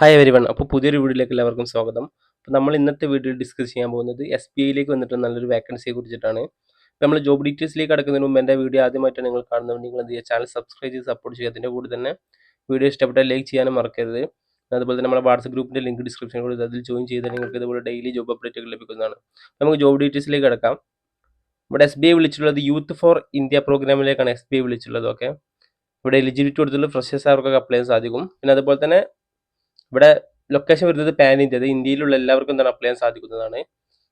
Hi everyone. അപ്പോൾ പുതിയൊരു വീഡിയോയിലേക്ക് എല്ലാവർക്കും സ്വാഗതം. അപ്പോൾ നമ്മൾ ഇന്നത്തെ വീഡിയോയിൽ ഡിസ്കസ് ചെയ്യാൻ പോകുന്നത് SBIയിലേക്ക് വന്നിട്ട് നല്ലൊരു വാക്കൻസിയെ കുറിച്ചിട്ടാണ്. അപ്പോൾ നമ്മൾ ജോബ് ഡീറ്റെയിൽസിലേക്ക് കടക്കുന്നതിന് മുമ്പ് എൻ്റെ വീഡിയോ ആദ്യമായിട്ടാണ് നിങ്ങൾ കാണുന്നതെങ്കിൽ നിങ്ങൾ എന്ത് ചെയ്യുക, ചാനൽ സബ്സ്ക്രൈബ് ചെയ്ത് സപ്പോർട്ട് ചെയ്യുക. അതിൻ്റെ കൂടെ തന്നെ വീഡിയോ ഇഷ്ടപ്പെട്ടാൽ ലൈക്ക് ചെയ്യാനും മറക്കരുത്. അതുപോലെ തന്നെ നമ്മുടെ വാട്സപ്പ് ഗ്രൂപ്പിൻ്റെ ലിങ്ക് ഡിസ്ക്രിപ്ഷനിൽ കൊടുത്ത് അതിൽ ജോയിൻ ചെയ്താൽ നിങ്ങൾക്ക് ഇതുപോലെ ഡെയിലി ജോബ് അപ്ഡേറ്റുകൾ ലഭിക്കുന്നതാണ്. നമുക്ക് ജോബ് ഡീറ്റെയിൽസിലേക്ക് കിടക്കാം. ഇവിടെ SBI വിളിച്ചിട്ടുള്ളത് യൂത്ത് ഫോർ ഇന്ത്യ പ്രോഗ്രാമിലേക്കാണ് SBI വിളിച്ചിട്ടുള്ളത്. ഓക്കെ, ഇവിടെ എലിജിബിലിറ്റി കൊടുത്തിട്ടുള്ള ഫ്രഷേഴ്സ് അവർക്കൊക്കെ അപ്ലൈ ചെയ്യാൻ സാധിക്കും. പിന്നെ അതുപോലെ തന്നെ ഇവിടെ ലൊക്കേഷൻ വരുന്നത് പാൻ ഇന്ത്യ, അത് ഇന്ത്യയിലുള്ള എല്ലാവർക്കും എന്താണ് അപ്ലൈ ചെയ്യാൻ സാധിക്കുന്നതാണ്.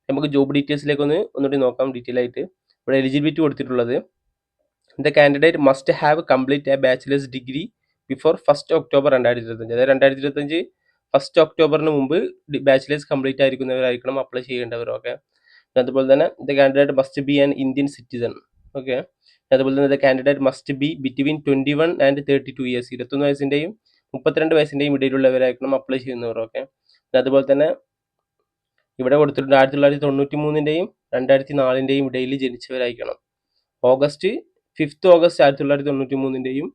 നമുക്ക് ജോബ് ഡീറ്റെയിൽസിലേക്ക് ഒന്നുകൂടി നോക്കാം ഡീറ്റെയിൽ ആയിട്ട്. ഇവിടെ എലിജിബിലിറ്റി കൊടുത്തിട്ടുള്ളത് the candidate must have complete a bachelor's degree before 1 October 2025. അതായത് 2025 1 ഒക്ടോബറിന് മുമ്പ് ബാച്ചിലേഴ്സ് കംപ്ലീറ്റ് ആയിരിക്കുന്നവരായിരിക്കണം അപ്ലൈ ചെയ്യേണ്ടവർ. ഓക്കെ, അതുപോലെ തന്നെ the candidate must be an Indian citizen. Okay, അതുപോലെ തന്നെ the candidate must be between 21 and 32 years, 21 വയസ്സിൻ്റെയും 32 വയസ്സിൻ്റെയും ഇടയിലുള്ളവരായിരിക്കണം അപ്ലൈ ചെയ്യുന്നവർ. ഓക്കെ, അതുപോലെ തന്നെ ഇവിടെ കൊടുത്തിട്ടുണ്ട് 1993ൻ്റെയും 2004ൻ്റെയും ഇടയിൽ ജനിച്ചവരായിരിക്കണം. ഓഗസ്റ്റ് 5 ഓഗസ്റ്റ് 1993ൻ്റെയും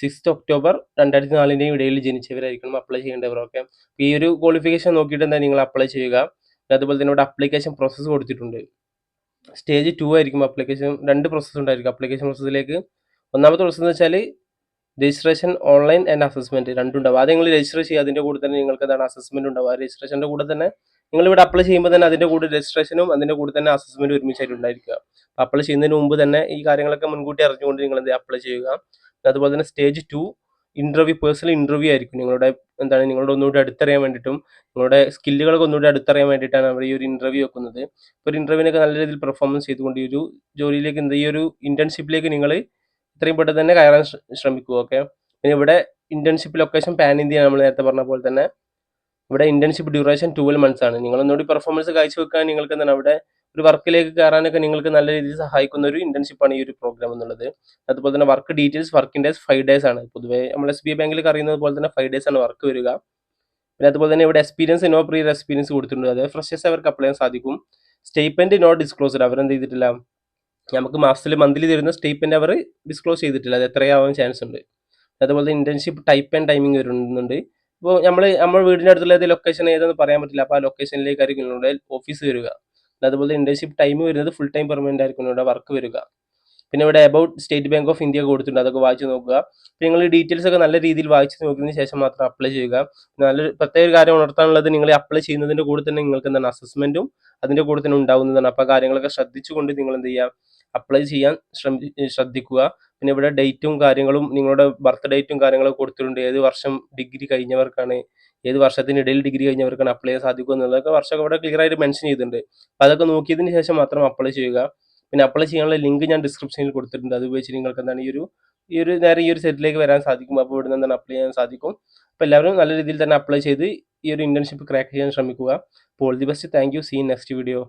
6 ഒക്ടോബർ 2004ൻ്റെയും ഇടയിൽ ജനിച്ചവരായിരിക്കണം അപ്ലൈ ചെയ്യേണ്ടവർ. ഓക്കെ, ഈ ഒരു ക്വാളിഫിക്കേഷൻ നോക്കിയിട്ട് എന്താ നിങ്ങൾ അപ്ലൈ ചെയ്യുക. അതുപോലെ തന്നെ ഇവിടെ അപ്ലിക്കേഷൻ പ്രോസസ്സ് കൊടുത്തിട്ടുണ്ട്. സ്റ്റേജ് 2 ആയിരിക്കും അപ്ലിക്കേഷൻ. 2 പ്രോസസ്സ് ഉണ്ടായിരിക്കും അപ്ലിക്കേഷൻ പ്രോസസ്സിലേക്ക്. ഒന്നാമത്തെ പ്രോസസ്സ് എന്ന് വെച്ചാൽ രജിസ്ട്രേഷൻ ഓൺലൈൻ ആൻഡ് അസസ്മെന്റ് രണ്ടുണ്ടാവും. ആദ്യം നിങ്ങൾ രജിസ്റ്റർ ചെയ്യുക, അതിൻ്റെ കൂടെ തന്നെ നിങ്ങൾക്ക് എന്താണ് അസസ്മെന്റ് ഉണ്ടാവുക. രജിസ്ട്രേഷൻ്റെ കൂടെ തന്നെ നിങ്ങൾ ഇവിടെ അപ്ലൈ ചെയ്യുമ്പോൾ തന്നെ അതിൻ്റെ കൂടെ രജിസ്ട്രേഷനും അതിൻ്റെ കൂടെ തന്നെ അസസ്മെന്റ് ഒരുമിച്ചായിട്ട് ഉണ്ടായിരിക്കുക. അപ്ലൈ ചെയ്യുന്നതിന് മുമ്പ് തന്നെ ഈ കാര്യങ്ങളൊക്കെ മുൻകൂട്ടി അറിഞ്ഞുകൊണ്ട് നിങ്ങൾ എന്ത് അപ്ലൈ ചെയ്യുക. അതുപോലെ തന്നെ സ്റ്റേജ് 2 ഇന്റർവ്യൂ, പേഴ്സണൽ ഇന്റർവ്യൂ ആയിരിക്കും. നിങ്ങളുടെ ഒന്നുകൂടി അടുത്തറിയാൻ വേണ്ടിയിട്ടും നിങ്ങളുടെ സ്കില്ലുകളൊക്കെ ഒന്നുകൂടി അടുത്തറിയാൻ വേണ്ടിയിട്ടാണ് അവർ ഈ ഒരു ഇന്റർവ്യൂ വെക്കുന്നത്. ഒരു ഇന്റർവ്യൂവിനൊക്കെ നല്ല രീതിയിൽ പെർഫോമൻസ് ചെയ്തുകൊണ്ട് ഈ ഒരു ജോലിയിലേക്ക് ഈ ഒരു ഇന്റേൺഷിപ്പിലേക്ക് നിങ്ങൾ ഇത്രയും പെട്ടെന്ന് തന്നെ കയറാൻ ശ്രമിക്കുക. ഓക്കെ, പിന്നെ ഇവിടെ ഇന്റേൺഷിപ്പ് ലൊക്കേഷൻ പാൻ ഇന്ത്യ, നമ്മൾ നേരത്തെ പറഞ്ഞ പോലെ തന്നെ ഇവിടെ ഇന്റേൺഷിപ്പ് ഡ്യൂറേഷൻ 12 months ആണ്. നിങ്ങൾ ഒന്നുകൂടി പെർഫോമൻസ് കാഴ്ചവെക്കാൻ നിങ്ങൾക്ക് എന്താണ് അവിടെ ഒരു വർക്കിലേക്ക് കയറാനൊക്കെ നിങ്ങൾക്ക് നല്ല രീതിയിൽ സഹായിക്കുന്ന ഒരു ഇന്റേൺഷിപ്പാണ് ഈ ഒരു പ്രോഗ്രാം എന്നുള്ളത്. അതുപോലെ തന്നെ work details, working days 5 days ആണ്. പൊതുവേ നമ്മൾ SBI ബാങ്കിൽ അറിയുന്നത് പോലെ തന്നെ 5 days ആണ് വർക്ക് വരിക. പിന്നെ അതുപോലെ തന്നെ ഇവിടെ എക്സ്പീരിയൻസ്, നോ പ്രീ എക്സ്പീരിയൻസ് കൊടുത്തിട്ടുണ്ട്. അതായത് ഫ്രഷേഴ്സ് അവർക്ക് അപ്ലൈ ചെയ്യാൻ സാധിക്കും. സ്റ്റേറ്റ്മെന്റ് നോട്ട് ഡിസ്ക്ലോസ്ഡ്, അവരെന്ത് ചെയ്തിട്ടില്ല, നമുക്ക് മന്ത്ലി തരുന്ന സ്റ്റേറ്റ്മെന്റ് അവർ ഡിസ്ക്ലോസ് ചെയ്തിട്ടില്ല, അത് എത്രയാവാൻ ചാൻസ് ഉണ്ട്. അതുപോലെ ഇന്റേൺഷിപ്പ് ടൈപ്പ് ആൻഡ് ടൈമിംഗ് വരുന്നുണ്ട്. ഇപ്പോൾ നമ്മുടെ വീടിൻ്റെ അടുത്തുള്ള ഏത് ലൊക്കേഷൻ ഏതെന്ന് പറയാൻ പറ്റില്ല, അപ്പോൾ ആ ലൊക്കേഷനിലേക്കായിരിക്കും നിങ്ങളുടെ ഓഫീസ് വരിക. അതുപോലെ ഇന്റേൺഷിപ്പ് ടൈം വരുന്നത് ഫുൾ ടൈം പെർമനന്റ് ആയിരിക്കും ഇവിടെ വർക്ക് വരിക. പിന്നെ ഇവിടെ about state bank of India കൊടുത്തിട്ടുണ്ട്, അതൊക്കെ വായിച്ച് നോക്കുക. നിങ്ങൾ ഡീറ്റെയിൽസ് ഒക്കെ നല്ല രീതിയിൽ വായിച്ച് നോക്കിയതിന് ശേഷം മാത്രം അപ്ലൈ ചെയ്യുക. നല്ലൊരു പ്രത്യേക കാര്യം ഉണർത്താനുള്ളത്, നിങ്ങൾ അപ്ലൈ ചെയ്യുന്നതിൻ്റെ കൂടെ തന്നെ നിങ്ങൾക്ക് എന്താണ് അസസ്മെന്റും അതിൻ്റെ കൂടെ തന്നെ ഉണ്ടാവുന്നതാണ്. അപ്പോൾ കാര്യങ്ങളൊക്കെ ശ്രദ്ധിച്ചുകൊണ്ട് നിങ്ങൾ എന്ത് ചെയ്യുക, അപ്ലൈ ചെയ്യാൻ ശ്രദ്ധിക്കുക. പിന്നെ ഇവിടെ ഡേറ്റും കാര്യങ്ങളും നിങ്ങളുടെ ബർത്ത് ഡേറ്റും കാര്യങ്ങളൊക്കെ കൊടുത്തിട്ടുണ്ട്. ഏത് വർഷം ഡിഗ്രി കഴിഞ്ഞവർക്കാണ്, ഏത് വർഷത്തിനിടയിൽ ഡിഗ്രി കഴിഞ്ഞവർക്കാണ് അപ്ലൈ ചെയ്യാൻ സാധിക്കുക എന്നുള്ളതൊക്കെ വർഷമൊക്കെ ഇവിടെ ക്ലിയർ ആയിട്ട് മെൻഷൻ ചെയ്തിട്ടുണ്ട്. അപ്പോൾ അതൊക്കെ നോക്കിയതിന് ശേഷം മാത്രം അപ്ലൈ ചെയ്യുക. പിന്നെ അപ്ലൈ ചെയ്യാനുള്ള ലിങ്ക് ഞാൻ ഡിസ്ക്രിപ്ഷനിൽ കൊടുത്തിട്ടുണ്ട്. അത് ഉപയോഗിച്ച് നിങ്ങൾക്ക് എന്താണ് ഈ ഒരു സെറ്റിലേക്ക് വരാൻ സാധിക്കും. അപ്പോൾ ഇവിടെ നിന്ന് അപ്ലൈ ചെയ്യാൻ സാധിക്കും. അപ്പോൾ എല്ലാവരും നല്ല രീതിയിൽ തന്നെ അപ്ലൈ ചെയ്ത് ഈ ഒരു ഇന്റേൺഷിപ്പ് ക്രാക്ക് ചെയ്യാൻ ശ്രമിക്കുക. അപ്പോൾ all the best. Thank you. See in next video.